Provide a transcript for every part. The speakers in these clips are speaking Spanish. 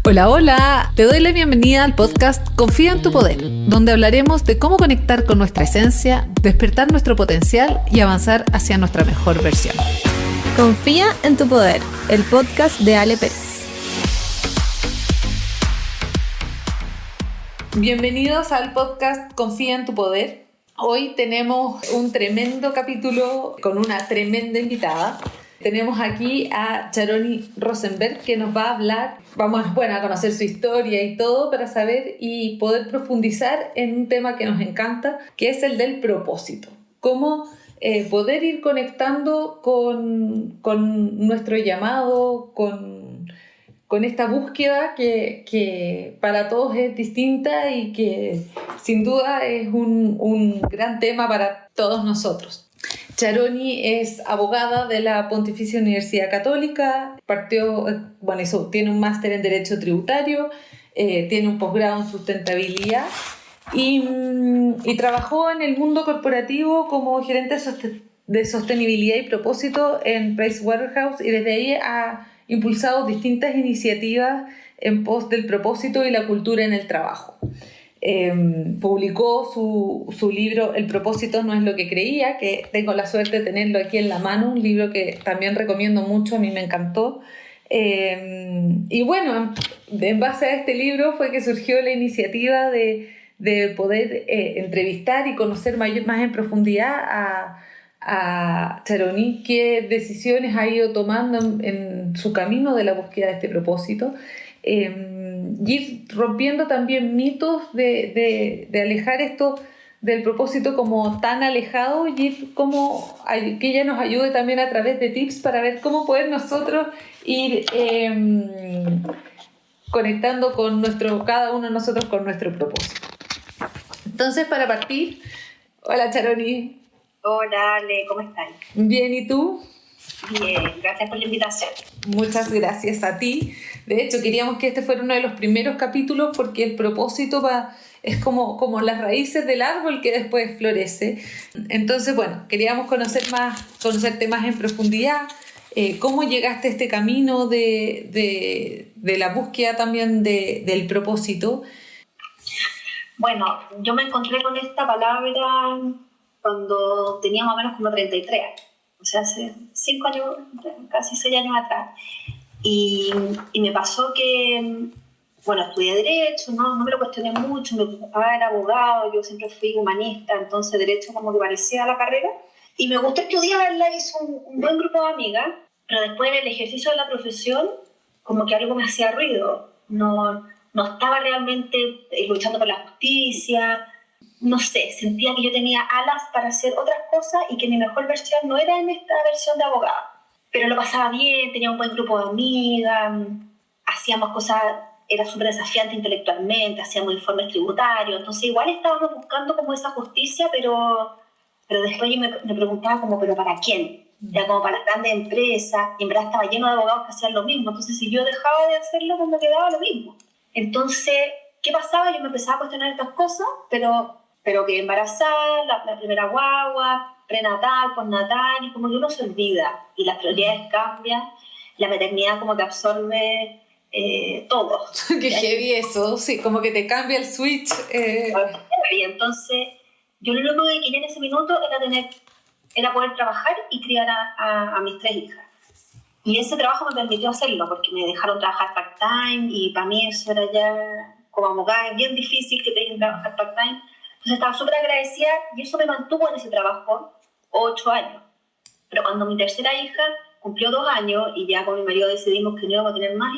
Hola, hola, te doy la bienvenida al podcast Confía en tu Poder, donde hablaremos de cómo conectar con nuestra esencia, despertar nuestro potencial y avanzar hacia nuestra mejor versión. Confía en tu Poder, el podcast de Ale Pérez. Bienvenidos al podcast Confía en tu Poder. Hoy tenemos un tremendo capítulo con una tremenda invitada. Tenemos aquí a Charoni Rosenberg, que nos va a hablar, vamos a conocer su historia y todo para saber y poder profundizar en un tema que nos encanta, que es el del propósito. Cómo poder ir conectando con nuestro llamado, con esta búsqueda que para todos es distinta y que sin duda es un gran tema para todos nosotros. Charoni es abogada de la Pontificia Universidad Católica, tiene un máster en Derecho Tributario, tiene un posgrado en Sustentabilidad y trabajó en el mundo corporativo como gerente de sostenibilidad y propósito en Pricewaterhouse, y desde ahí ha impulsado distintas iniciativas en pos del propósito y la cultura en el trabajo. Publicó su libro El propósito no es lo que creía, que tengo la suerte de tenerlo aquí en la mano, un libro que también recomiendo mucho, a mí me encantó. Y bueno, en base a este libro fue que surgió la iniciativa de poder entrevistar y conocer más en profundidad a Charoni, qué decisiones ha ido tomando en su camino de la búsqueda de este propósito. Y ir rompiendo también mitos de alejar esto del propósito como tan alejado, y ir que ella nos ayude también a través de tips para ver cómo poder nosotros ir conectando con cada uno de nosotros con nuestro propósito. Entonces, para partir, hola Charoni. Hola Ale, ¿cómo estás? Bien, ¿y tú? Bien, gracias por la invitación. Muchas gracias a ti. De hecho, queríamos que este fuera uno de los primeros capítulos porque el propósito es como las raíces del árbol que después florece. Entonces, bueno, queríamos conocerte más en profundidad. ¿Cómo llegaste a este camino de la búsqueda también del propósito? Bueno, yo me encontré con esta palabra cuando tenía más o menos como 33 años. O sea, hace 5 años, casi 6 años atrás. Y me pasó que, bueno, estudié Derecho, no me lo cuestioné mucho, mi papá era abogado, yo siempre fui humanista, entonces Derecho como que parecía la carrera. Y me gustó estudiarla, hice un buen grupo de amigas, pero después en el ejercicio de la profesión, como que algo me hacía ruido. No estaba realmente luchando por la justicia. No sé, sentía que yo tenía alas para hacer otras cosas y que mi mejor versión no era en esta versión de abogada. Pero lo pasaba bien, tenía un buen grupo de amigas, hacíamos cosas, era súper desafiante intelectualmente, hacíamos informes tributarios, entonces igual estábamos buscando como esa justicia, pero después yo me preguntaba como, ¿pero para quién? Era como para las grandes empresas, y en verdad estaba lleno de abogados que hacían lo mismo, entonces si yo dejaba de hacerlo, como quedaba lo mismo. Entonces, ¿qué pasaba? Yo me empezaba a cuestionar estas cosas, pero que embarazada, la primera guagua, prenatal, postnatal, y como que uno se olvida y las prioridades cambian, la maternidad como que absorbe todo. Qué heavy eso, sí, como que te cambia el switch. Y entonces yo lo único que quería en ese minuto era poder trabajar y criar a mis 3 hijas. Y ese trabajo me permitió hacerlo porque me dejaron trabajar part-time, y para mí eso era ya, como abogada, es bien difícil que te dejen trabajar part-time. Entonces estaba súper agradecida y eso me mantuvo en ese trabajo 8 años. Pero cuando mi tercera hija cumplió 2 años y ya con mi marido decidimos que no íbamos a tener más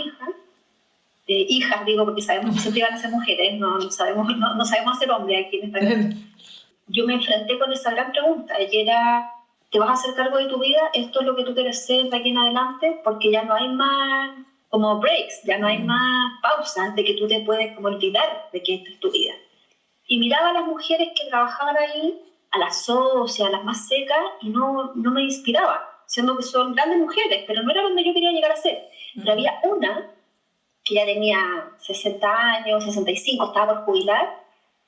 hijas digo porque sabemos que siempre iban a ser mujeres, no sabemos ser hombres aquí en esta casa. Yo me enfrenté con esa gran pregunta y era, ¿te vas a hacer cargo de tu vida? ¿Esto es lo que tú quieres ser de aquí en adelante? Porque ya no hay más como breaks, ya no hay más pausas de que tú te puedes como olvidar de que esta es tu vida. Y miraba a las mujeres que trabajaban ahí, a las socias, a las más secas, y no me inspiraba, siendo que son grandes mujeres, pero no era donde yo quería llegar a ser. Pero había una que ya tenía 60 años, 65, estaba por jubilar,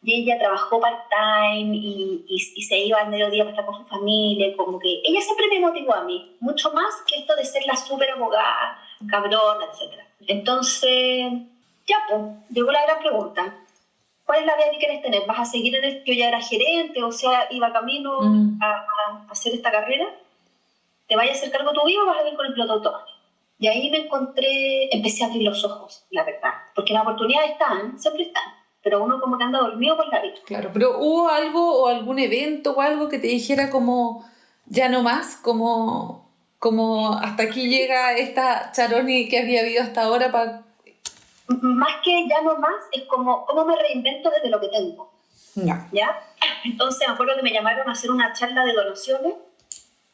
y ella trabajó part-time y se iba al mediodía para estar con su familia, como que ella siempre me motivó a mí, mucho más que esto de ser la súper abogada, cabrona, etc. Entonces Ya, pues, llegó la gran pregunta. ¿Cuál es la vida que quieres tener? ¿Vas a seguir en esto? Yo ya era gerente, o sea, iba camino a hacer esta carrera. ¿Te vayas a hacer cargo tu vida o vas a ir con el piloto automático? Y ahí empecé a abrir los ojos, la verdad. Porque las oportunidades están, siempre están. Pero uno como que anda dormido por la vida. Claro, pero ¿hubo algo o algún evento o algo que te dijera como ya no más? Como hasta aquí llega esta Charoni que había habido hasta ahora para... Más que ya no más, es como cómo me reinvento desde lo que tengo. No. ¿Ya? Entonces me acuerdo que me llamaron a hacer una charla de donaciones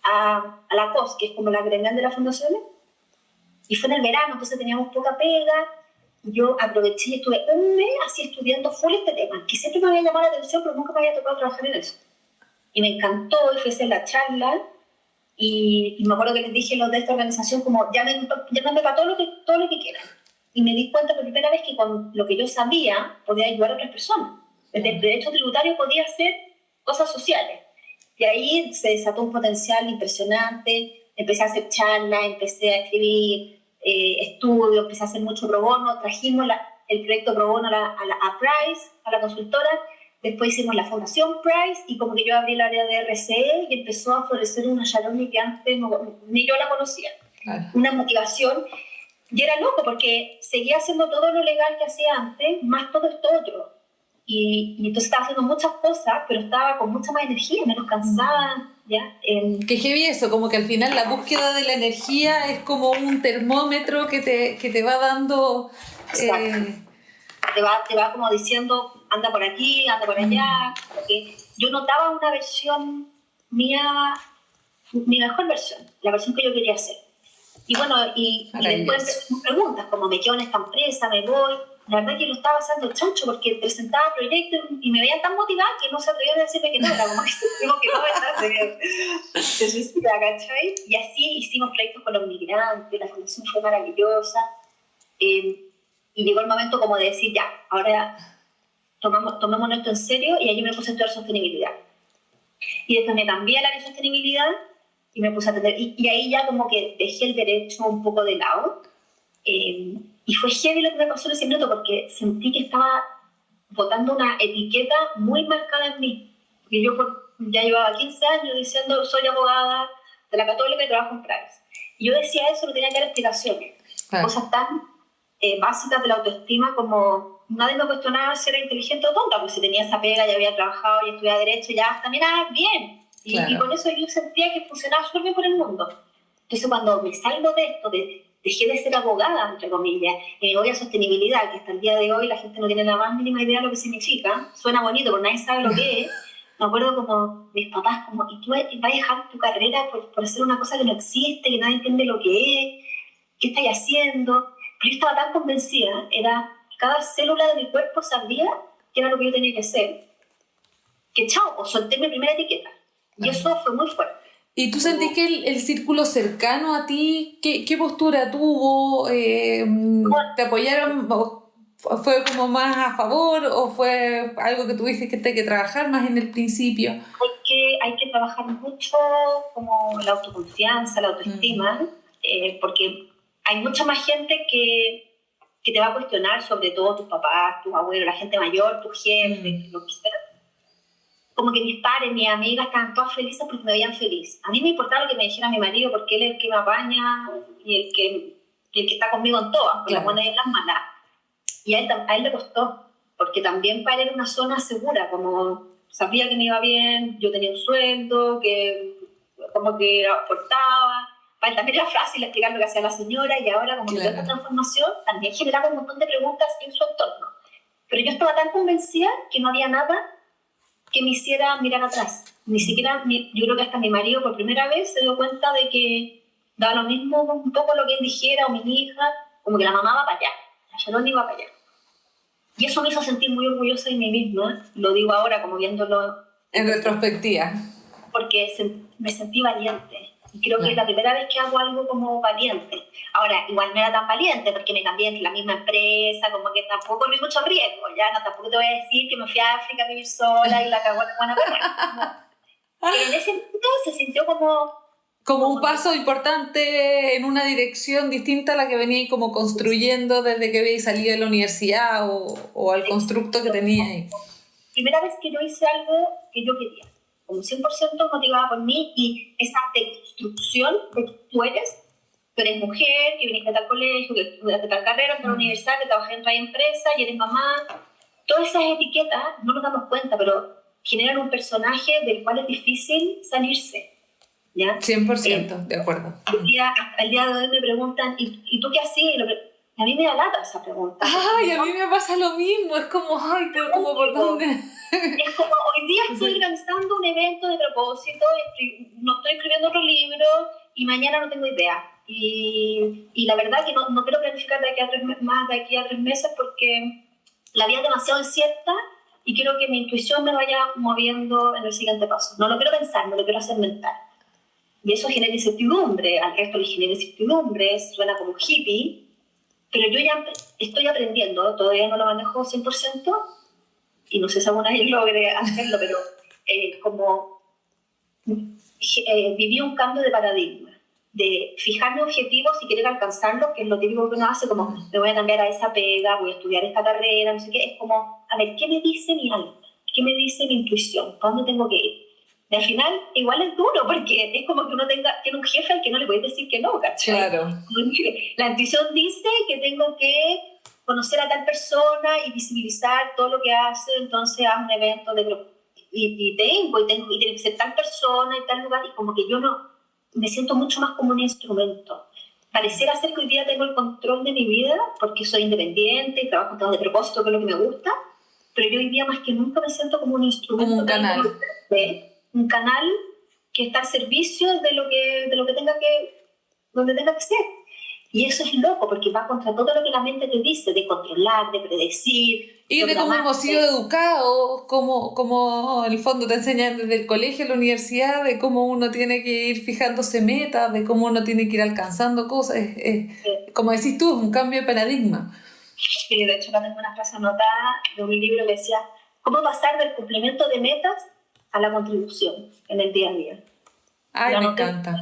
a la COS, que es como la gremial de las fundaciones, y fue en el verano, entonces teníamos poca pega, y yo aproveché y estuve un mes así estudiando full este tema, que siempre me había llamado la atención, pero nunca me había tocado trabajar en eso. Y me encantó, y fui a hacer la charla, y me acuerdo que les dije a los de esta organización como, llámenme para todo lo que quieran. Y me di cuenta por primera vez que con lo que yo sabía podía ayudar a otras personas. Desde el derecho tributario podía hacer cosas sociales. Y ahí se desató un potencial impresionante. Empecé a hacer charlas, empecé a escribir estudios, empecé a hacer mucho pro bono. Trajimos el proyecto pro bono a Price, a la consultora. Después hicimos la fundación Price y como que yo abrí el área de RCE y empezó a florecer una Charoni que antes ni yo la conocía. Claro. Una motivación. Y era loco porque seguía haciendo todo lo legal que hacía antes, más todo esto otro. Y entonces estaba haciendo muchas cosas, pero estaba con mucha más energía, menos cansada. ¿Ya? Qué heavy eso, como que al final la búsqueda de la energía es como un termómetro que te va dando... Te va como diciendo, anda por aquí, anda por allá. Porque yo notaba una versión mía, mi mejor versión, la versión que yo quería hacer. Y bueno, y después me preguntas, como me quedo en esta empresa, me voy. La verdad que lo estaba haciendo chancho porque presentaba proyectos y me veían tan motivada que no se atrevían a decirme que no, era como que digo que no, se suicida, ¿cachai? Y así hicimos proyectos con los migrantes, la fundación fue maravillosa. Y llegó el momento como de decir, ya, ahora tomemos esto en serio, y ahí me puse a estudiar sostenibilidad. Y después me cambié al área de sostenibilidad y me puse a atender, y ahí ya como que dejé el derecho un poco de lado, y fue heavy lo que me pasó en ese minuto porque sentí que estaba botando una etiqueta muy marcada en mí, porque yo ya llevaba 15 años diciendo soy abogada de la Católica y trabajo en Price, y yo decía eso, no tenía que dar explicaciones, cosas tan básicas de la autoestima como nadie me cuestionaba si era inteligente o tonta, porque si tenía esa pega, ya había trabajado y estudiaba derecho, ya también bien. Claro. Y con eso yo sentía que funcionaba súper bien por el mundo. Entonces cuando me salgo de esto, dejé de ser abogada, entre comillas, y me voy a sostenibilidad, que hasta el día de hoy la gente no tiene la más mínima idea de lo que significa, suena bonito, pero nadie sabe lo que es. Me acuerdo como mis papás, como, ¿y tú vas a dejar tu carrera por hacer una cosa que no existe, que nadie entiende lo que es? ¿Qué estás haciendo? Pero yo estaba tan convencida, cada célula de mi cuerpo sabía que era lo que yo tenía que hacer, que chao, solté mi primera etiqueta. Y eso fue muy fuerte. ¿Y tú sentís que el círculo cercano a ti, qué postura tuvo? ¿Te apoyaron? ¿Fue como más a favor o fue algo que tuviste que trabajar más en el principio? Hay que trabajar mucho como la autoconfianza, la autoestima, porque hay mucha más gente que te va a cuestionar, sobre todo tus papás, tus abuelos, la gente mayor, tu jefe, lo que sea. Como que mis pares, mis amigas estaban todas felices porque me veían feliz. A mí me importaba lo que me dijera mi marido porque él es el que me apaña y el que está conmigo en todas, con las buenas y en las malas. Y a él le costó, porque también para él era una zona segura, como sabía que me iba bien, yo tenía un sueldo, que como que aportaba. Para él también era fácil explicar lo que hacía la señora, y ahora como que toda esta transformación también generaba un montón de preguntas en su entorno. Pero yo estaba tan convencida que no había nada que me hiciera mirar atrás. Ni siquiera, yo creo que hasta mi marido por primera vez se dio cuenta de que daba lo mismo un poco lo que él dijera, o mi hija, como que la mamá va para allá, la Charoni va para allá. Y eso me hizo sentir muy orgullosa de mí misma, lo digo ahora como viéndolo en retrospectiva. Porque me sentí valiente. Y creo que es la primera vez que hago algo como valiente. Ahora, igual no era tan valiente porque me cambié en la misma empresa, como que tampoco corrí mucho riesgo, ya no, tampoco te voy a decir que me fui a África a vivir sola y la cagó la buena perra. Pero en ese momento se sintió como Como un paso importante en una dirección distinta a la que veníais como construyendo desde que habíais salido de la universidad o al constructo que teníais. Primera vez que yo hice algo que yo quería, como 100% motivada por mí, y esa deconstrucción de que tú eres mujer, que viniste a tal colegio, que estudiaste tal carrera, en tal universidad, que trabajas en otra empresa y eres mamá. Todas esas etiquetas no nos damos cuenta, pero generan un personaje del cual es difícil salirse. ¿Ya? 100%, de acuerdo. Hasta el día de hoy me preguntan, ¿y tú qué hacías? A mí me da lata esa pregunta. Ay, a mí me pasa lo mismo, es como, ay, pero como por dónde. Es como, hoy día estoy organizando un evento de propósito, no estoy escribiendo otro libro y mañana no tengo idea. Y la verdad que no quiero planificar de aquí a 3 meses porque la vida es demasiado incierta y quiero que mi intuición me vaya moviendo en el siguiente paso. No lo quiero pensar, no lo quiero hacer mental. Y eso genera incertidumbre, al resto le genera incertidumbre, suena como hippie, pero yo ya estoy aprendiendo, todavía no lo manejo 100%, y no sé si alguna vez logré hacerlo, pero viví un cambio de paradigma, de fijarme objetivos y querer alcanzarlos, que es lo típico que uno hace, como me voy a cambiar a esa pega, voy a estudiar esta carrera, no sé qué, es como, a ver, ¿qué me dice mi alma? ¿Qué me dice mi intuición? ¿Para dónde tengo que ir? Y al final, igual es duro, porque es como que uno tiene un jefe al que no le puedes decir que no, ¿cachai? Claro. La intuición dice que tengo que conocer a tal persona y visibilizar todo lo que hace, entonces haz un evento y tiene que ser tal persona y tal lugar, y como que yo no me siento mucho más como un instrumento. Pareciera ser que hoy día tengo el control de mi vida porque soy independiente y trabajo todo de propósito, que es lo que me gusta, pero yo hoy día más que nunca me siento como un instrumento. Como un canal. Un canal que está al servicio de lo que tenga que, donde tenga que ser. Y eso es loco, porque va contra todo lo que la mente te dice, de controlar, de predecir. Y de cómo hemos sido educados, como en el fondo te enseñan desde el colegio a la universidad, de cómo uno tiene que ir fijándose metas, de cómo uno tiene que ir alcanzando cosas. Sí. Como decís tú, es un cambio de paradigma. Sí, de hecho, tengo una frase anotada de un libro que decía, ¿cómo pasar del cumplimiento de metas a la contribución en el día a día? Ay, me encanta.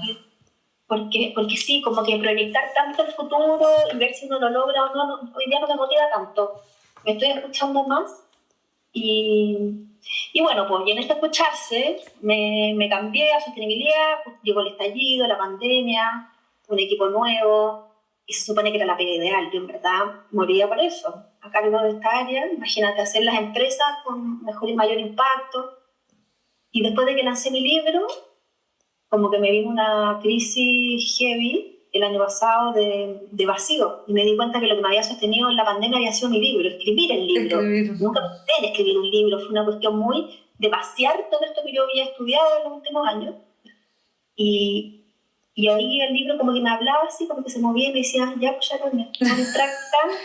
Porque sí, como que proyectar tanto el futuro y ver si uno lo logra o no, hoy día no me motiva tanto. Me estoy escuchando más y bueno, pues y en este escucharse me cambié a sostenibilidad, pues, llegó el estallido, la pandemia, un equipo nuevo, y se supone que era la pega ideal. Yo en verdad moría por eso, a cargo de esta área. Imagínate hacer las empresas con mejor y mayor impacto. Y después de que lancé mi libro, como que me vino una crisis heavy el año pasado de vacío, y me di cuenta que lo que me había sostenido en la pandemia había sido mi libro, escribir el libro. Nunca pensé en escribir un libro, fue una cuestión muy de vaciar todo esto que yo había estudiado en los últimos años. Y ahí el libro como que me hablaba así, como que se movía y me decía, ya, pues ya no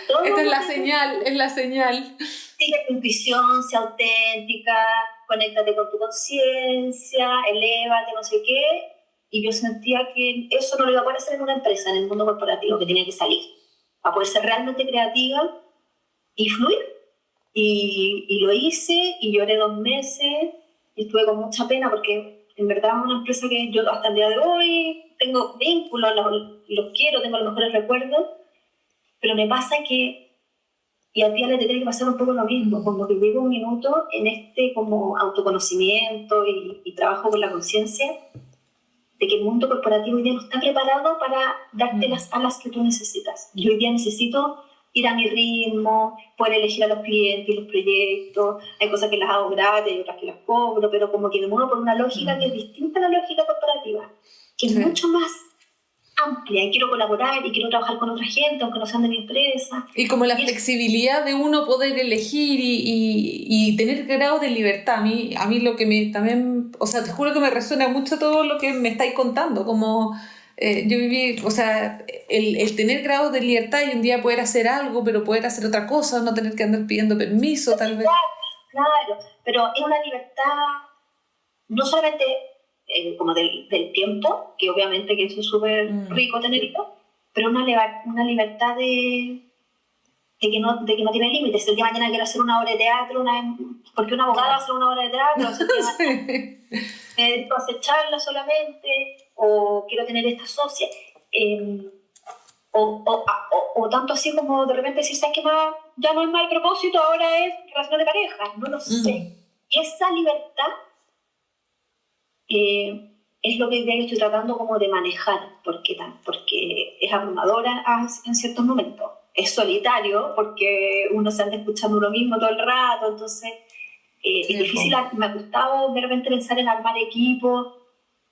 todo. Esta es la señal, es la señal. Sigue tu intuición, sea auténtica, conéctate con tu conciencia, elévate, no sé qué. Y yo sentía que eso no lo iba a poder hacer en una empresa, en el mundo corporativo, que tenía que salir para poder ser realmente creativa y fluir. Y lo hice y lloré 2 meses y estuve con mucha pena porque en verdad es una empresa que yo hasta el día de hoy tengo vínculos, los quiero, tengo los mejores recuerdos, pero me pasa que, y a ti le tiene que pasar un poco lo mismo, como que llevo un minuto en este como autoconocimiento y trabajo con la conciencia, de que el mundo corporativo hoy día no está preparado para darte las alas que tú necesitas. Yo hoy día necesito ir a mi ritmo, poder elegir a los clientes y los proyectos. Hay cosas que las hago gratis y otras que las cobro, pero como que me muevo por una lógica que es distinta a la lógica corporativa, que es mucho más amplia, y quiero colaborar y quiero trabajar con otra gente, aunque no sean de mi empresa. Y como la flexibilidad de uno poder elegir y tener grado de libertad. A mí lo que también, o sea, te juro que me resuena mucho todo lo que me estáis contando, como yo viví, o sea, el tener grado de libertad y un día poder hacer algo, pero poder hacer otra cosa, no tener que andar pidiendo permiso, tal vez. Claro, pero es una libertad no solamente como del tiempo, que obviamente que eso es súper rico tenerlo, pero una libertad de que no tiene límites. El día de mañana quiero hacer una obra de teatro, porque una abogada va a hacer una obra de teatro, o sea, me dedico a hacer charlas solamente, o quiero tener esta socia, o tanto así como de repente decir, ¿sabes qué más? Ya no es mal propósito, ahora es relación de pareja, no lo sé. Y esa libertad es lo que yo estoy tratando como de manejar, porque es abrumadora en ciertos momentos. Es solitario porque uno se anda escuchando lo mismo todo el rato, entonces es difícil. Me ha gustado de repente pensar en armar equipos,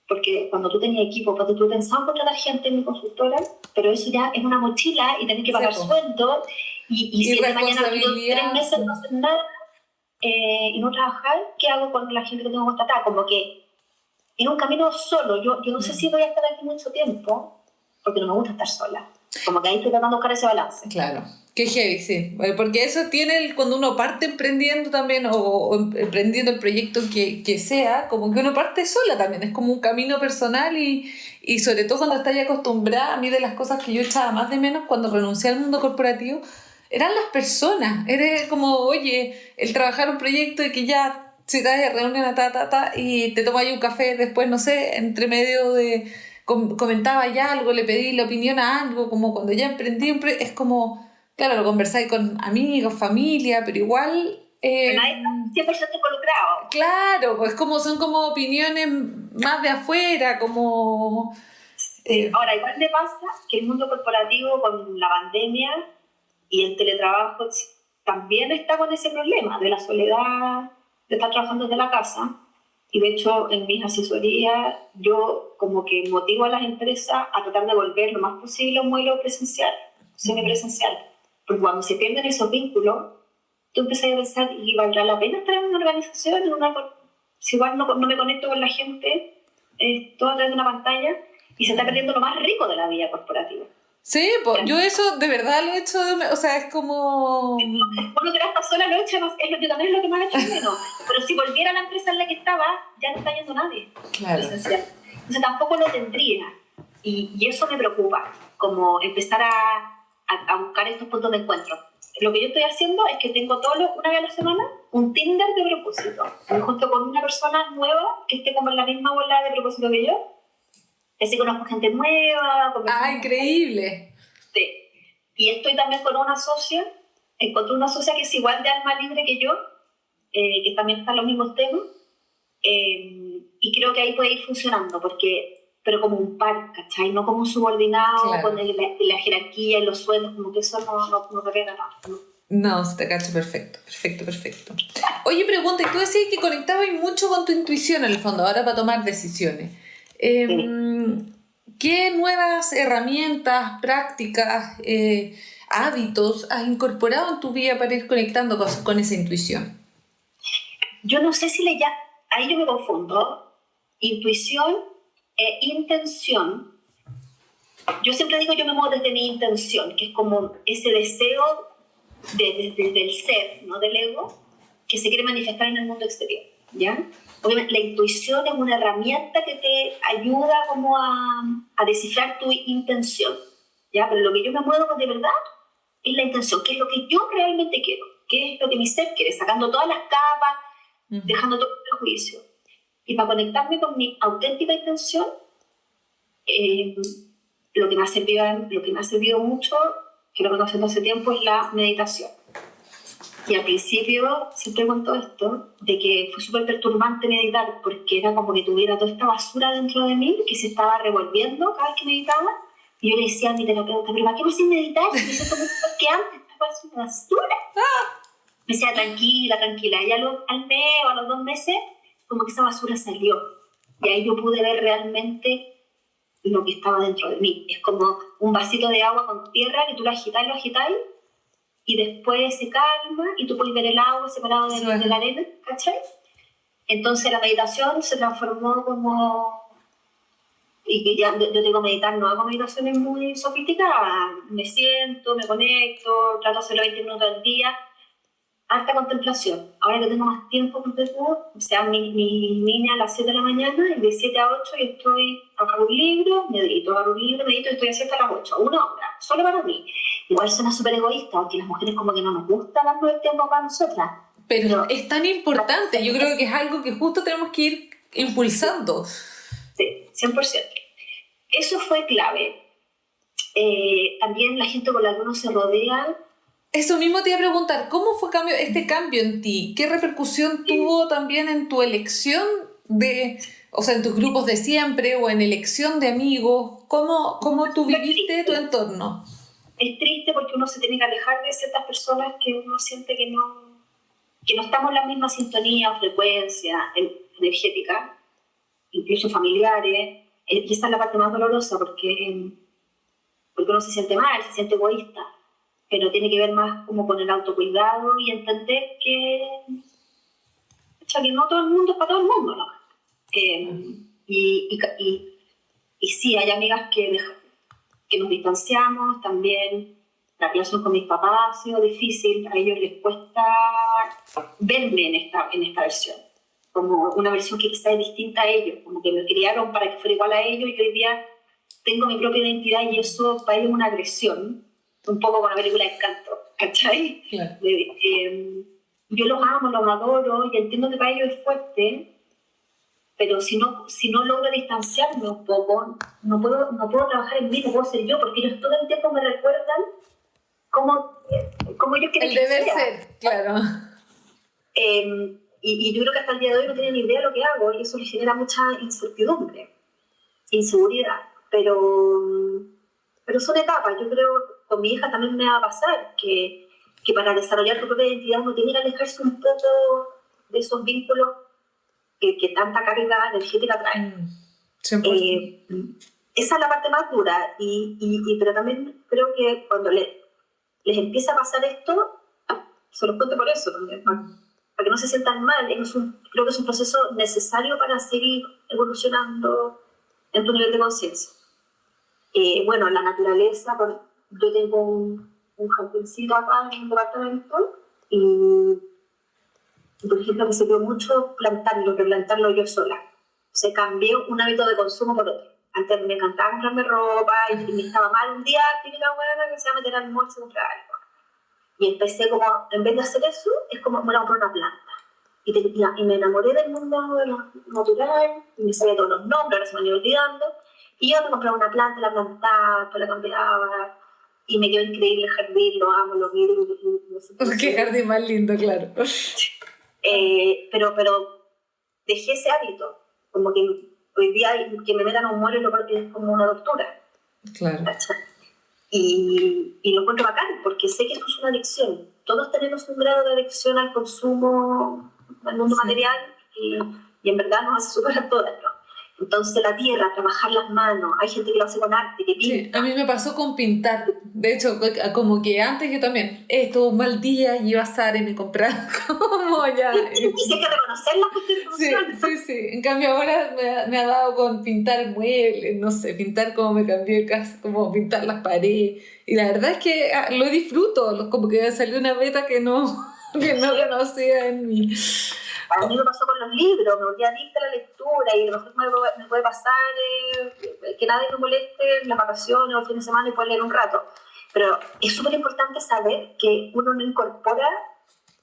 porque cuando tú tenías equipo, cuando tú pensabas contratar gente en mi consultora, pero eso ya es una mochila y tenés que pagar sueldo, y si de mañana pido 3 meses no hacer nada y no trabajar, ¿qué hago con la gente que tengo que contratar? Como que es un camino solo. Yo no sé si voy a estar aquí mucho tiempo, porque no me gusta estar sola. Como que ahí estoy tratando de buscar ese balance. Claro, qué heavy, sí. Porque eso tiene, cuando uno parte emprendiendo también, o emprendiendo el proyecto que sea, como que uno parte sola también. Es como un camino personal y sobre todo cuando estás ya acostumbrada. A mí, de las cosas que yo echaba más de menos cuando renuncié al mundo corporativo, eran las personas. Era como, oye, el trabajar un proyecto y que ya se te de reunión a y te tomas ahí un café después, no sé, entre medio de... comentaba ya algo, le pedí la opinión a algo, como cuando ya emprendí, es como, claro, lo conversáis con amigos, familia, pero igual... Pero nadie está 100% involucrado. Claro, pues son como opiniones más de afuera, como... Ahora, igual me pasa que el mundo corporativo con la pandemia y el teletrabajo también está con ese problema de la soledad, de estar trabajando desde la casa. Y de hecho, en mis asesorías, yo como que motivo a las empresas a tratar de volver lo más posible a un modelo presencial, semipresencial. Porque cuando se pierden esos vínculos, tú empiezas a pensar, ¿y valdrá la pena estar en una organización? Si igual no me conecto con la gente, todo a través de una pantalla, y se está perdiendo lo más rico de la vida corporativa. Sí, pues yo eso de verdad lo he hecho, o sea, es como... Uno que está sola lo he hecho, yo también es lo que más he hecho menos. Pero si volviera a la empresa en la que estaba, ya no está yendo nadie. Claro. Entonces tampoco lo tendría. Y eso me preocupa, como empezar a buscar estos puntos de encuentro. Lo que yo estoy haciendo es que tengo una vez a la semana un Tinder de propósito. Me junto con una persona nueva que esté como en la misma bola de propósito que yo. Así conozco gente nueva. ¡Ah, increíble! Sí. Y estoy también con una socia. Encontré una socia que es igual de alma libre que yo, que también está en los mismos temas. Y creo que ahí puede ir funcionando, pero como un par, ¿cachai? No como un subordinado, claro, con la jerarquía y los sueldos, como que eso no repega nada. No, se te cacha perfecto. Oye, pregunta, tú decías que conectabas mucho con tu intuición en el fondo, ahora para tomar decisiones. ¿Qué nuevas herramientas, prácticas, hábitos has incorporado en tu vida para ir conectando con esa intuición? Yo no sé si ahí yo me confundo. Intuición e intención. Yo siempre digo, yo me muevo desde mi intención, que es como ese deseo del ser, no del ego, que se quiere manifestar en el mundo exterior, ¿ya? Obviamente la intuición es una herramienta que te ayuda como a descifrar tu intención, ¿ya? Pero lo que yo me muevo de verdad es la intención, que es lo que yo realmente quiero, que es lo que mi ser quiere, sacando todas las capas, dejando todo el prejuicio. Y para conectarme con mi auténtica intención, lo que me ha servido mucho, que lo conozco hace tiempo, es la meditación. Y al principio siempre cuento esto, de que fue súper perturbante meditar, porque era como que tuviera toda esta basura dentro de mí, que se estaba revolviendo cada vez que meditaba. Y yo le decía a mi terapeuta, ¿pero para qué me haces meditar? Si me siento mucho peor que antes, estaba haciendo basura. Me decía, tranquila. Y al mes o a los 2 meses, como que esa basura salió. Y ahí yo pude ver realmente lo que estaba dentro de mí. Es como un vasito de agua con tierra que tú lo agitas, y después se calma y tú puedes ver el agua separado de la arena, ¿cachai? Entonces la meditación se transformó como... Y ya yo digo meditar, no hago meditaciones muy sofisticadas. Me siento, me conecto, trato de hacerlo 20 minutos al día. Harta contemplación. Ahora que tengo más tiempo, o sea, mi niña a las 7 de la mañana, y de 7 a 8 yo agarro un libro, medito, y estoy haciendo a las 8, 1 hora, solo para mí. Igual suena súper egoísta, porque las mujeres como que no nos gusta darnos el tiempo para nosotras. Pero es tan importante, yo creo que es algo que justo tenemos que ir impulsando. Sí, 100%. Eso fue clave. También la gente con la que uno se rodea. Eso mismo te iba a preguntar, ¿cómo fue este cambio en ti? ¿Qué repercusión tuvo también en tu elección o sea, en tus grupos de siempre o en elección de amigos? ¿Cómo tú viviste tu entorno? Es triste porque uno se tiene que alejar de ciertas personas que uno siente que no estamos en la misma sintonía o frecuencia energética, incluso familiares, y esa es la parte más dolorosa porque uno se siente mal, se siente egoísta, pero tiene que ver más como con el autocuidado y entender que no todo el mundo es para todo el mundo, ¿no? Y sí, hay amigas que nos distanciamos, también la relación con mis papás ha sido difícil, a ellos les cuesta verme en esta versión, como una versión que quizá es distinta a ellos, como que me criaron para que fuera igual a ellos y hoy día tengo mi propia identidad y eso para ellos es una agresión, un poco con la película Encanto, ¿cachai? Claro. Yo los amo, los adoro y entiendo que para ellos es fuerte, pero si no logro distanciarme un poco, no puedo trabajar en mí, no puedo ser yo, porque ellos todo el tiempo me recuerdan cómo ellos quieren el que deber sea. ser, claro. Y yo creo que hasta el día de hoy no tienen ni idea de lo que hago y eso les genera mucha incertidumbre, inseguridad, pero son etapas. Yo creo con mi hija también me va a pasar que para desarrollar tu propia identidad uno tiene que alejarse un poco de esos vínculos que tanta carga energética traen. Esa es la parte más dura, pero también creo que cuando les empieza a pasar esto, se los cuento por eso también, para que no se sientan mal. Creo que es un proceso necesario para seguir evolucionando en tu nivel de conciencia. Bueno, la naturaleza, yo tengo un jardincito acá en un departamento y por ejemplo me sirvió mucho replantarlo yo sola. O sea, cambié un hábito de consumo por otro. Antes me encantaba comprarme ropa y me estaba mal un día, típica buena que se va a meter al mall y comprar algo. Y empecé como, en vez de hacer eso, es como, bueno, comprar una planta. Y me enamoré del mundo natural, y me sabía todos los nombres, ahora se me han ido olvidando. Y yo me compraba una planta, la plantaba, la cambiaba, y me quedó increíble el jardín, lo amo, lo quiero. Qué jardín más lindo, claro. Pero dejé ese hábito, como que hoy día que me metan a un mall es como una tortura. Claro. Y lo encuentro bacán, porque sé que eso es una adicción. Todos tenemos un grado de adicción al consumo, al mundo material, y en verdad nos hace superar todas, ¿no? Entonces la tierra, trabajar las manos, hay gente que lo hace con arte, que pinta. Sí, a mí me pasó con pintar. De hecho, como que antes yo también, esto un mal día, y iba a Zara y me compraba como ya. Y hay que reconocerlas porque Sí. En cambio ahora me ha dado con pintar muebles, no sé, pintar como me cambié de casa, como pintar las paredes. Y la verdad es que lo disfruto, como que salió una beta que no conocía en mí. A mí me pasó con los libros, me volví adicta a la lectura y a lo mejor me puede pasar que nadie me moleste en las vacaciones o el fin de semana y puedo leer un rato. Pero es súper importante saber que uno no incorpora,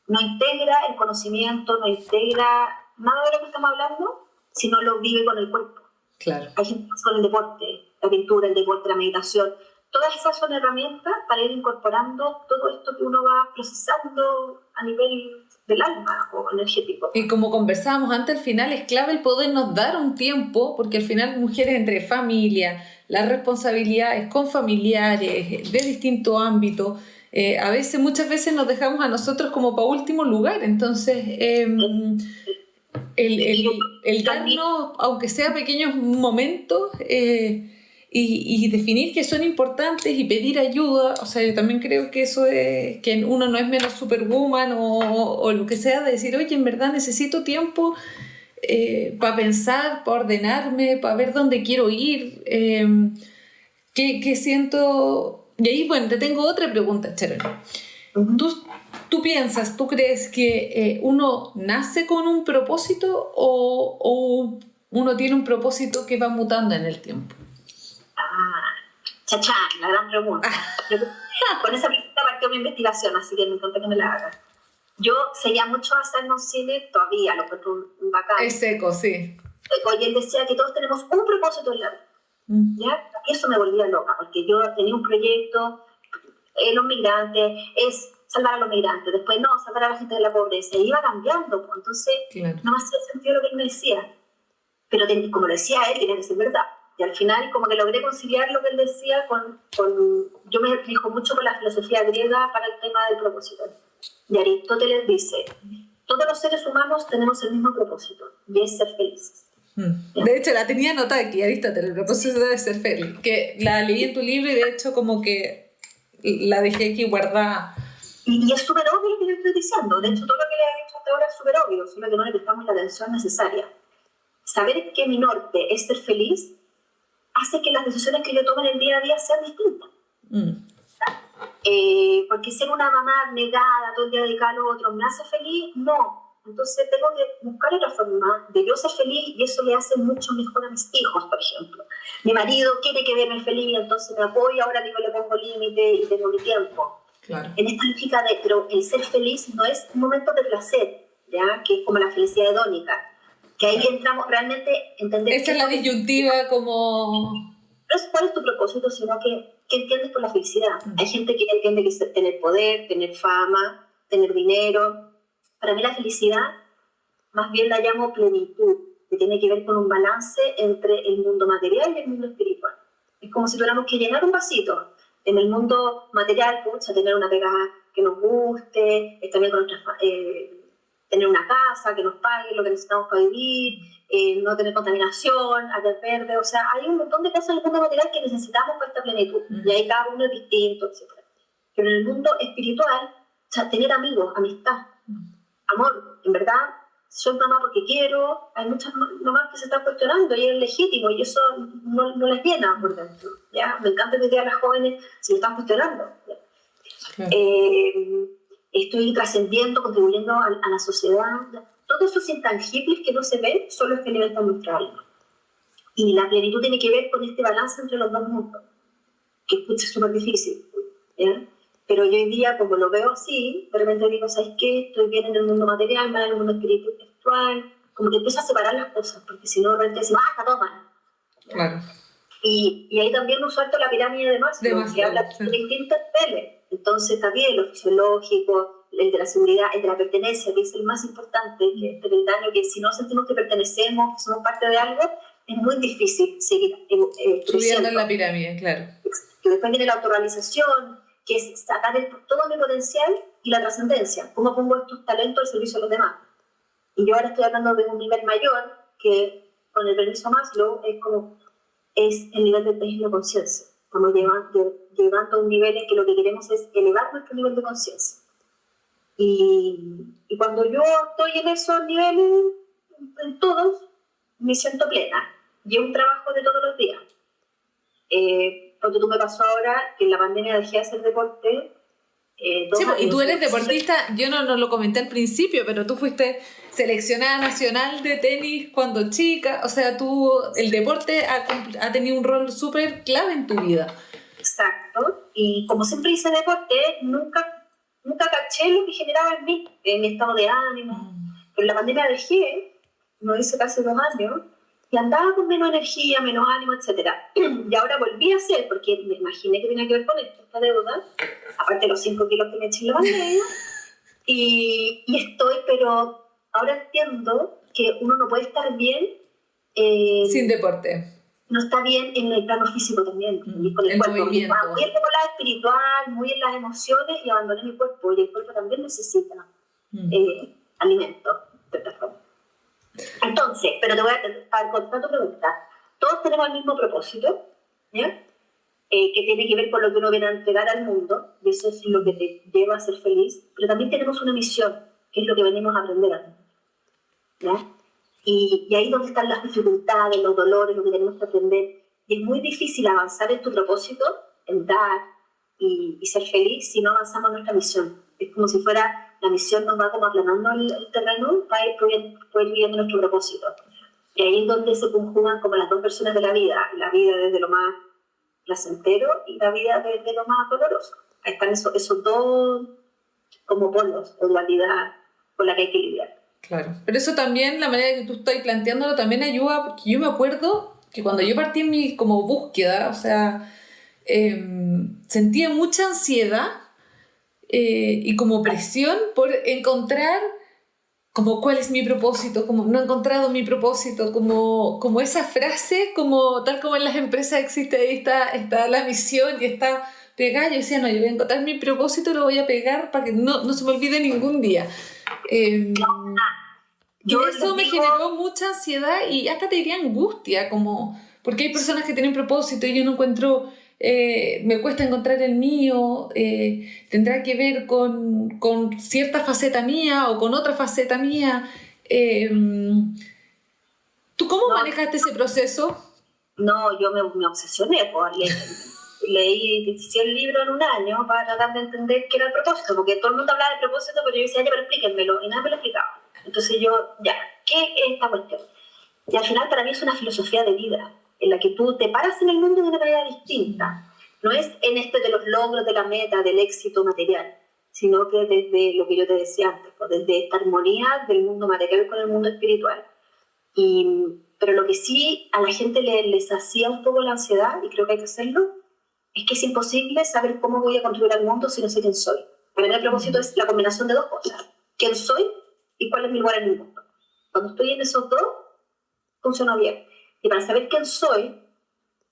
no integra el conocimiento, no integra nada de lo que estamos hablando si no lo vive con el cuerpo. Claro. Hay gente que hace con el deporte, la pintura, el deporte, la meditación. Todas esas son herramientas para ir incorporando todo esto que uno va procesando a nivel del alma o energético. Y como conversábamos antes, al final es clave el podernos dar un tiempo, porque al final mujeres entre familia, las responsabilidades con familiares de distintos ámbitos, muchas veces nos dejamos a nosotros como para último lugar. Entonces el darnos, aunque sea pequeños momentos, y definir que son importantes y pedir ayuda. O sea, yo también creo que eso es, que uno no es menos superwoman o lo que sea, de decir, oye, en verdad necesito tiempo para pensar, para ordenarme, para ver dónde quiero ir, qué siento. Y ahí, bueno, te tengo otra pregunta, Sharon. Uh-huh. ¿Tú crees que uno nace con un propósito o uno tiene un propósito que va mutando en el tiempo? Chachán, la gran pregunta. Con esa pregunta partió mi investigación, así que me encanta que me la hagas. Yo seguía mucho a Simon Sinek, todavía lo encuentro un bacán. Es seco, sí. Y él decía que todos tenemos un propósito en la vida. ¿Ya? Y eso me volvía loca, porque yo tenía un proyecto, los migrantes, es salvar a los migrantes, después no, salvar a la gente de la pobreza, y iba cambiando, pues, entonces Claro. no me hacía sentido lo que él me decía, pero como lo decía él, tenía que ser verdad, y al final como que logré conciliar lo que él decía yo me rijo mucho con la filosofía griega para el tema del propósito, y Aristóteles dice, todos los seres humanos tenemos el mismo propósito, y es ser felices. De hecho, la tenía anotada aquí, Aristóteles, el propósito de ser feliz, que la leí en tu libro y de hecho como que la dejé aquí guardada. Y es súper obvio lo que yo estoy diciendo. De hecho, todo lo que le he dicho hasta ahora es súper obvio, solo que no le prestamos la atención necesaria. Saber que mi norte es ser feliz hace que las decisiones que yo tomo en el día a día sean distintas. Porque ser una mamá abnegada, todo el día dedicada a lo otro, ¿me hace feliz? No. Entonces tengo que buscar otra forma de yo ser feliz y eso le hace mucho mejor a mis hijos, por ejemplo. Mi marido quiere que verme feliz y entonces me apoya, ahora digo le pongo límite y tengo mi tiempo. Claro. En esta lógica pero el ser feliz no es un momento de placer, ¿ya? Que es como la felicidad hedónica, que ahí entramos realmente a entender... Esa es la disyuntiva como... No es cuál es tu propósito, sino que ¿qué entiendes por la felicidad? Hay gente que entiende que es tener poder, tener fama, tener dinero. Para mí la felicidad más bien la llamo plenitud, que tiene que ver con un balance entre el mundo material y el mundo espiritual. Es como si tuviéramos que llenar un vasito. En el mundo material, pucha, tener una pega que nos guste, también con tener una casa que nos pague lo que necesitamos para vivir, no tener contaminación, áreas verdes, o sea, hay un montón de cosas en el mundo material que necesitamos para esta plenitud, y ahí cada uno es distinto, etc. Pero en el mundo espiritual, o sea, tener amigos, amistad, amor, en verdad, soy mamá porque quiero, hay muchas mamás que se están cuestionando y es legítimo y eso no les llena por dentro, ¿ya? Me encanta que las jóvenes se lo están cuestionando, ¿ya? Estoy trascendiendo, contribuyendo a la sociedad, ¿ya? Todos esos intangibles que no se ven son los que alimentan nuestra alma. Y la plenitud tiene que ver con este balance entre los dos mundos, que es súper difícil, ¿ya? Pero yo hoy día, como lo veo así, de repente digo, ¿sabes qué? Estoy bien en el mundo material, mal en el mundo espiritual, como que empiezo a separar las cosas, porque si no, de repente decimos, está todo mal. Claro. Y ahí también uso harto la pirámide de Maslow, que habla de distintos niveles. Entonces está bien lo fisiológico, el de la seguridad, el de la pertenencia, que es el más importante, que es el daño, que si no sentimos que pertenecemos, que somos parte de algo, es muy difícil seguir subiendo en la pirámide, claro. Que después viene la autorrealización, que es sacar todo mi potencial y la trascendencia. ¿Cómo pongo estos talentos al servicio de los demás? Y yo ahora estoy hablando de un nivel mayor, que con el permiso Maslow es el nivel de conciencia. Estamos llegando a un nivel en que lo que queremos es elevar nuestro nivel de conciencia. Y cuando yo estoy en esos niveles, en todos, me siento plena. Y es un trabajo de todos los días. Porque tú me pasó ahora que en la pandemia dejé de hacer deporte. Sí, y tú eres deportista, yo no lo comenté al principio, pero tú fuiste seleccionada nacional de tenis cuando chica, o sea, el deporte ha tenido un rol súper clave en tu vida. Exacto, y como siempre hice deporte, nunca caché lo que generaba en mí, en mi estado de ánimo. Pero en la pandemia dejé, lo hice casi 2 años, y andaba con menos energía, menos ánimo, etc. Y ahora volví a hacer, porque me imaginé que tenía que ver con esto, esta deuda, aparte de los 5 kilos que me eché en la pandemia, y estoy, pero ahora entiendo que uno no puede estar bien sin deporte. No está bien en el plano físico también, con el cuerpo. Movimiento. Muy en el lado espiritual, muy en las emociones, y abandoné mi cuerpo, y el cuerpo también necesita alimento, de otra forma. Entonces, pero te voy a contestar tu pregunta. Todos tenemos el mismo propósito, ¿ya? Que tiene que ver con lo que uno viene a entregar al mundo, y eso es lo que te lleva a ser feliz, pero también tenemos una misión, que es lo que venimos a aprender a tener, ¿ya? Y ahí es donde están las dificultades, los dolores, lo que tenemos que aprender. Y es muy difícil avanzar en tu propósito, en dar y ser feliz, si no avanzamos en nuestra misión. Es como si fuera, la misión nos va como aplanando el terreno para ir viviendo nuestro propósito. Y ahí es donde se conjugan como las dos versiones de la vida desde lo más placentero y la vida desde lo más doloroso. Ahí están esos dos como polos o dualidad con la que hay que lidiar. Claro, pero eso también, la manera que tú estás planteándolo, también ayuda, porque yo me acuerdo que cuando yo partí en mi como búsqueda, o sea, sentía mucha ansiedad y como presión por encontrar como cuál es mi propósito, como no he encontrado mi propósito, como esa frase, como tal como en las empresas existe, ahí está la misión y está pegada. Yo decía, no, yo voy a encontrar mi propósito y lo voy a pegar para que no se me olvide ningún día. Y eso me generó mucha ansiedad y hasta te diría angustia, como, porque hay personas que tienen propósito y yo no encuentro, me cuesta encontrar el mío, tendrá que ver con cierta faceta mía o con otra faceta mía. ¿Tú cómo manejaste ese proceso? No, yo me obsesioné por leí 100 libros en un año para tratar de entender qué era el propósito, porque todo el mundo hablaba de propósito, pero yo decía, ya, pero explíquenmelo, y nadie me lo explicaba. Entonces yo, ya, ¿qué es esta cuestión? Y al final para mí es una filosofía de vida, en la que tú te paras en el mundo de una manera distinta. No es en de los logros, de la meta, del éxito material, sino que desde lo que yo te decía antes, pues desde esta armonía del mundo material con el mundo espiritual. Pero lo que sí a la gente les hacía un poco la ansiedad, y creo que hay que hacerlo, es que es imposible saber cómo voy a contribuir al mundo si no sé quién soy. Para mí el propósito es la combinación de dos cosas: quién soy y cuál es mi lugar en el mundo. Cuando estoy en esos dos, funciona bien. Y para saber quién soy,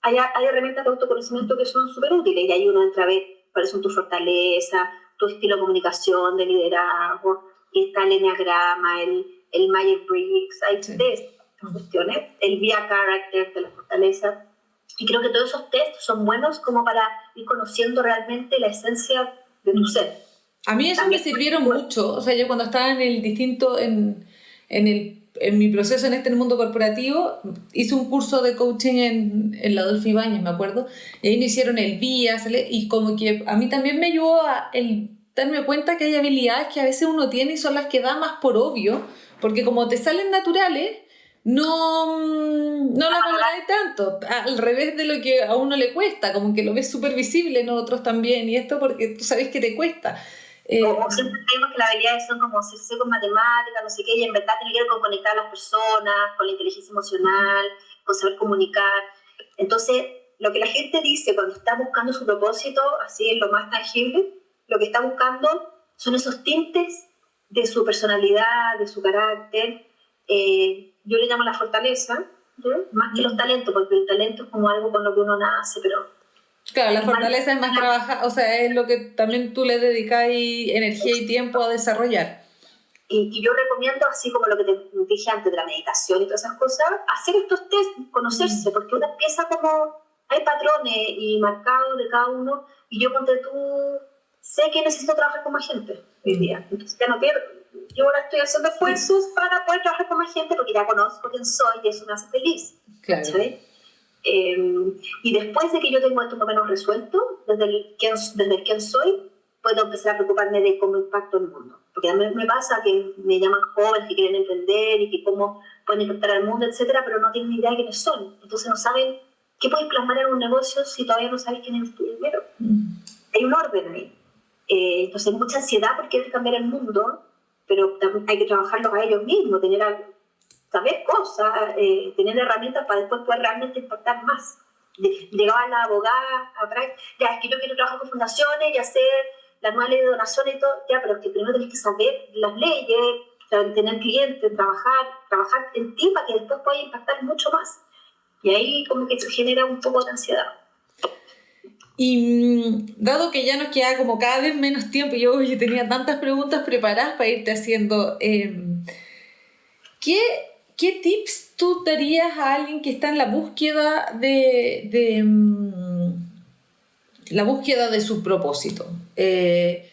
hay herramientas de autoconocimiento que son súper útiles, y ahí uno entra a ver cuáles son tus fortalezas, tu estilo de comunicación, de liderazgo, y está el enneagrama, el Myers-Briggs, hay test, cuestiones, el via character de la fortaleza. Y creo que todos esos test son buenos como para ir conociendo realmente la esencia de tu ser. A mí eso también me sirvieron mucho. O sea, yo cuando estaba en mi proceso en este mundo corporativo, hice un curso de coaching en la Adolfo Ibáñez, me acuerdo, y ahí me hicieron el vía, y como que a mí también me ayudó a darme cuenta que hay habilidades que a veces uno tiene y son las que da más por obvio, porque como te salen naturales, no las valoráis tanto, al revés de lo que a uno le cuesta, como que lo ves súper visible en otros también, y esto porque tú sabes que te cuesta. O siempre creemos que las habilidades son como ser con matemáticas, no sé qué, y en verdad tiene que ver con conectar a las personas, con la inteligencia emocional, con saber comunicar. Entonces, lo que la gente dice cuando está buscando su propósito, así en lo más tangible, lo que está buscando son esos tintes de su personalidad, de su carácter. Yo le llamo la fortaleza, ¿sí? Más que los talentos, porque el talento es como algo con lo que uno nace, pero... Claro, la fortaleza es más trabajar, o sea, es lo que también tú le dedicas energía y tiempo a desarrollar. Y yo recomiendo, así como lo que te dije antes de la meditación y todas esas cosas, hacer estos test, conocerse, porque uno empieza como... Hay patrones y marcados de cada uno, y yo ponte tú, sé que necesito trabajar con más gente hoy día, entonces ya no pierdo. Yo ahora estoy haciendo esfuerzos para poder trabajar con más gente porque ya conozco quién soy y eso me hace feliz. Claro. ¿Sí? Y después de que yo tengo esto más o menos resuelto, desde el quién soy, puedo empezar a preocuparme de cómo impacto el mundo. Porque a mí me pasa que me llaman jóvenes que quieren emprender y que cómo pueden impactar al mundo, etcétera, pero no tienen ni idea de quiénes son. Entonces no saben qué puedes plasmar en un negocio si todavía no sabes quién es tu dinero. Hay un orden ahí. Entonces hay mucha ansiedad por querer cambiar el mundo, pero también hay que trabajarlos a ellos mismos, saber cosas, tener herramientas para después poder realmente impactar más. Llegaba la abogada atrás, ya es que yo quiero trabajar con fundaciones y hacer la nueva ley de donaciones y todo, ya, pero es que primero tenés que saber las leyes, tener clientes, trabajar en ti para que después puedas impactar mucho más. Y ahí como que se genera un poco de ansiedad. Y dado que ya nos queda como cada vez menos tiempo, yo tenía tantas preguntas preparadas para irte haciendo, ¿qué tips tú darías a alguien que está en la búsqueda de su propósito? ¿Qué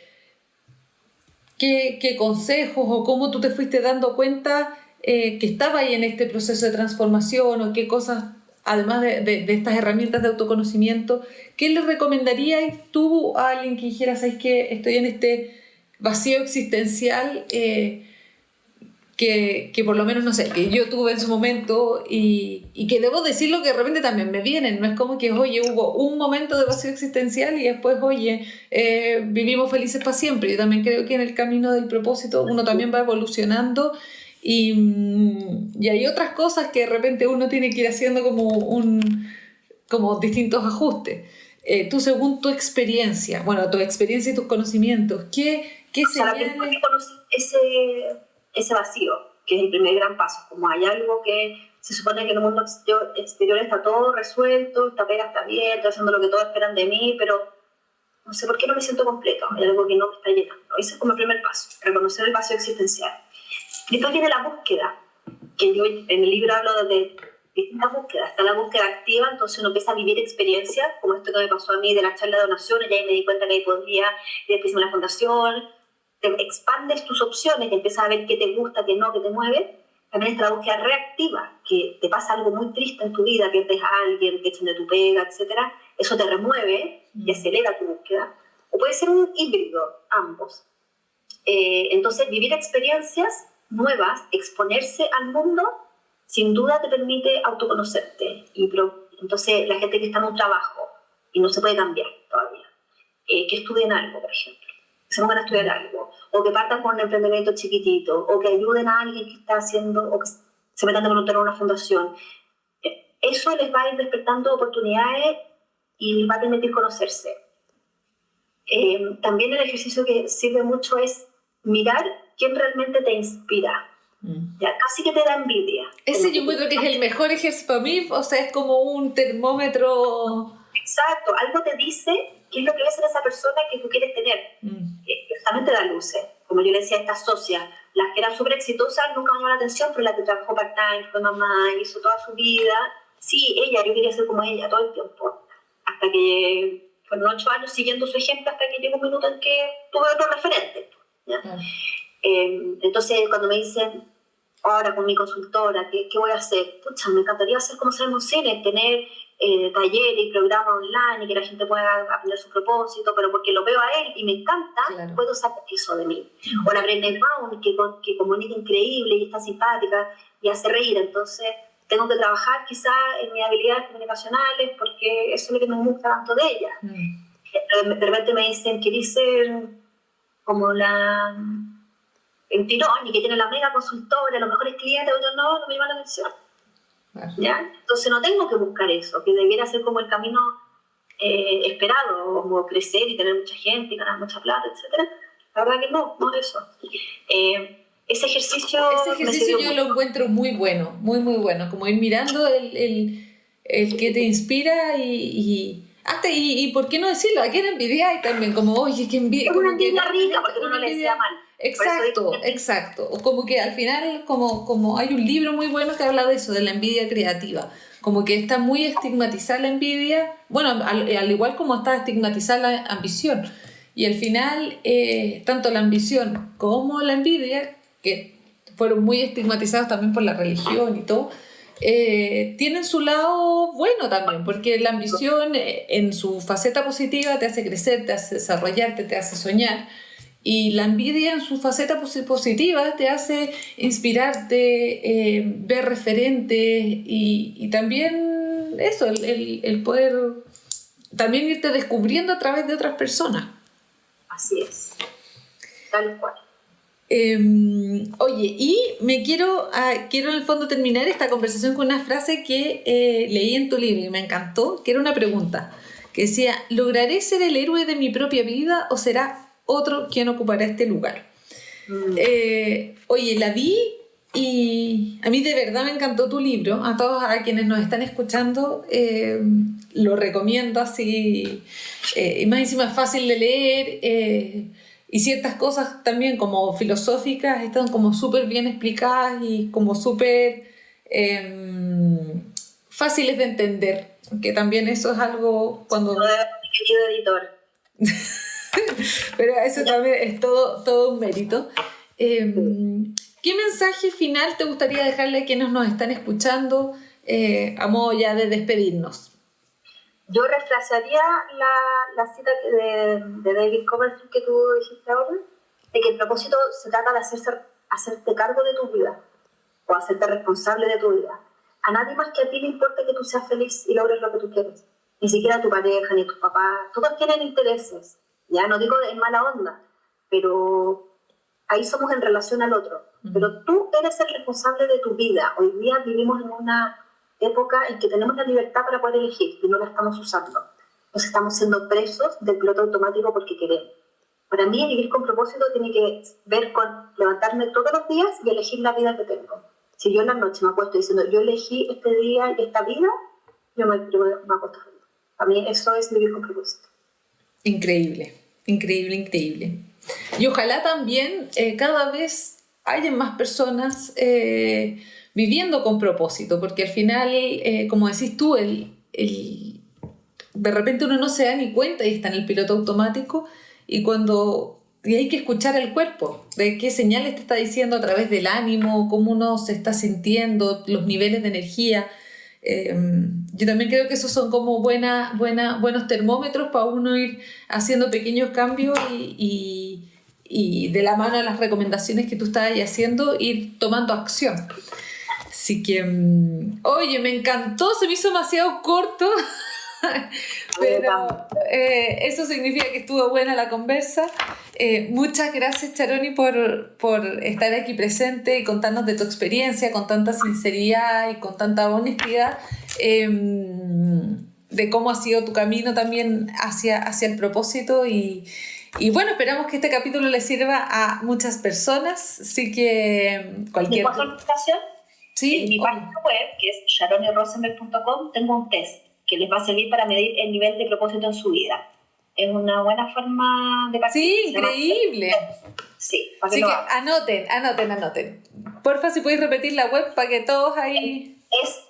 consejos o cómo tú te fuiste dando cuenta que estaba ahí en este proceso de transformación, o qué cosas, además de estas herramientas de autoconocimiento, qué le recomendarías tú a alguien que dijera, ¿sabes qué? Estoy en este vacío existencial que por lo menos, no sé, que yo tuve en su momento y que debo decirlo que de repente también me vienen, no es como que, oye, hubo un momento de vacío existencial y después, oye, vivimos felices para siempre. Yo también creo que en el camino del propósito uno también va evolucionando Y hay otras cosas que de repente uno tiene que ir haciendo como distintos ajustes. Tú, según tu experiencia y tus conocimientos, ¿qué señales? ¿Por qué conocí ese vacío? Que es el primer gran paso. Como hay algo que se supone que en el mundo exterior está todo resuelto, esta pega está bien, estoy haciendo lo que todos esperan de mí, pero no sé por qué no me siento completo, hay algo que no me está llenando. Ese es como el primer paso, reconocer el vacío existencial. Después viene la búsqueda, que yo en el libro hablo de distintas búsquedas. Está la búsqueda activa, entonces uno empieza a vivir experiencias, como esto que me pasó a mí de la charla de donaciones, y ahí me di cuenta que ahí podría ir a la fundación. Te expandes tus opciones y empiezas a ver qué te gusta, qué no, qué te mueve. También está la búsqueda reactiva, que te pasa algo muy triste en tu vida, pierdes a alguien, te echan de tu pega, etc. Eso te remueve y acelera tu búsqueda. O puede ser un híbrido, ambos. Entonces, vivir experiencias nuevas, exponerse al mundo, sin duda te permite autoconocerte. Entonces, la gente que está en un trabajo y no se puede cambiar todavía, que estudien algo, por ejemplo, que se pongan a estudiar algo, o que partan con un emprendimiento chiquitito, o que ayuden a alguien que está haciendo, o que se metan de voluntario en una fundación. Eso les va a ir despertando oportunidades y les va a permitir conocerse. También el ejercicio que sirve mucho es mirar quién realmente te inspira. Ya, casi que te da envidia. Ese yo encuentro que es el mejor ejercicio para mí, o sea, es como un termómetro. Exacto, algo te dice qué es lo que ves en esa persona que tú quieres tener. También te da luces. Como yo le decía a estas socias, las que eran súper exitosas nunca me llamó la atención, pero la que trabajó part-time, fue mamá, hizo toda su vida. Sí, yo quería ser como ella todo el tiempo. Hasta que fueron 8 años siguiendo su ejemplo, hasta que llegó un minuto en que tuve otro referente. ¿Ya? Entonces, cuando me dicen, ahora con mi consultora, ¿qué voy a hacer? Pucha, me encantaría hacer como Simon Sinek, tener talleres y programas online y que la gente pueda aprender su propósito, pero porque lo veo a él y me encanta, claro, puedo sacar eso de mí. O la Brené Brown, que comunica increíble y está simpática y hace reír, entonces tengo que trabajar quizás en mis habilidades comunicacionales porque eso es lo que me gusta tanto de ella. De repente me dicen, ¿querés ser como el tirón y que tiene la mega consultora, los mejores clientes? Otros no me llama la atención. ¿Ya? Entonces no tengo que buscar eso, que debiera ser como el camino esperado, como crecer y tener mucha gente y ganar mucha plata, etc. La verdad que no es eso. Ese ejercicio yo lo encuentro muy bueno, muy muy bueno, como ir mirando el que te inspira y por qué no decirlo, a quién envidiáis también, como oye, que envidia. Es una envidia rica, porque uno le decía mal. Exacto. O como que al final, como hay un libro muy bueno que habla de eso, de la envidia creativa. Como que está muy estigmatizada la envidia, bueno, al igual como está estigmatizada la ambición. Y al final, tanto la ambición como la envidia, que fueron muy estigmatizados también por la religión y todo, tienen su lado bueno también, porque la ambición en su faceta positiva te hace crecer, te hace desarrollarte, te hace soñar. Y la envidia en su faceta positiva te hace inspirarte, ver referentes y también eso, el poder también irte descubriendo a través de otras personas. Así es, tal cual. Oye, y quiero en el fondo terminar esta conversación con una frase que leí en tu libro y me encantó, que era una pregunta que decía: ¿lograré ser el héroe de mi propia vida o será otro quien ocupará este lugar? Oye, la vi y a mí de verdad me encantó tu libro. A todos a quienes nos están escuchando lo recomiendo así, y más encima es fácil de leer, y ciertas cosas también como filosóficas están como súper bien explicadas y como súper fáciles de entender, que también eso es algo cuando... Querido editor. Pero eso también es todo un mérito. ¿Qué mensaje final te gustaría dejarle a quienes nos están escuchando a modo ya de despedirnos? Yo refrasearía la cita de David Copperfield que tú dijiste ahora, de que el propósito se trata de hacerte cargo de tu vida o hacerte responsable de tu vida. A nadie más que a ti le importa que tú seas feliz y logres lo que tú quieres. Ni siquiera tu pareja, ni tus papás. Todos tienen intereses. Ya no digo en mala onda, pero ahí somos en relación al otro. pero tú eres el responsable de tu vida. Hoy día vivimos en una época en que tenemos la libertad para poder elegir y no la estamos usando. Nos estamos siendo presos del piloto automático porque queremos. Para mí, vivir con propósito tiene que ver con levantarme todos los días y elegir la vida que tengo. Si yo en la noche me acuesto diciendo, yo elegí este día y esta vida, yo me acuesto feliz. Para mí eso es vivir con propósito. Increíble, increíble, increíble. Y ojalá también cada vez haya más personas viviendo con propósito, porque al final, como decís tú, de repente uno no se da ni cuenta y está en el piloto automático y hay que escuchar el cuerpo, de qué señales te está diciendo a través del ánimo, cómo uno se está sintiendo, los niveles de energía. Yo también creo que esos son como buenos termómetros para uno ir haciendo pequeños cambios y de la mano de las recomendaciones que tú estás ahí haciendo, ir tomando acción. Así que, oye, me encantó, se me hizo demasiado corto, pero eso significa que estuvo buena la conversa. Muchas gracias, Charoni, por estar aquí presente y contarnos de tu experiencia con tanta sinceridad y con tanta honestidad, de cómo ha sido tu camino también hacia el propósito y bueno, esperamos que este capítulo le sirva a muchas personas, así que cualquier... ¿Me paso la invitación? Sí, en mi página web, que es sharonirosenberg.com, tengo un test que les va a servir para medir el nivel de propósito en su vida. Es una buena forma de partir. Sí, increíble. Sí, para que anoten. Porfa, si podéis repetir la web para que todos ahí...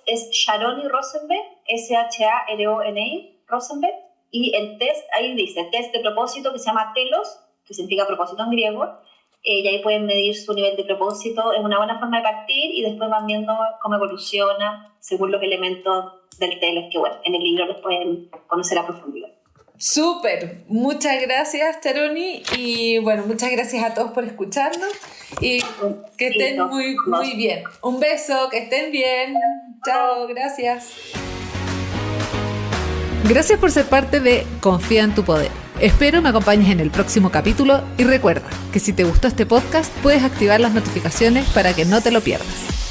Es Sharoni Rosenberg, Sharoni Rosenberg, y el test, ahí dice, test de propósito que se llama telos, que significa propósito en griego, y ahí pueden medir su nivel de propósito. Es una buena forma de partir y después van viendo cómo evoluciona según los elementos del telos, que bueno, en el libro los pueden conocer a profundidad. Súper, muchas gracias, Charoni, y bueno, muchas gracias a todos por escucharnos y que estén muy bien. Un beso, que estén bien. Chao, gracias. Gracias por ser parte de Confía en tu Poder. Espero me acompañes en el próximo capítulo y recuerda que si te gustó este podcast puedes activar las notificaciones para que no te lo pierdas.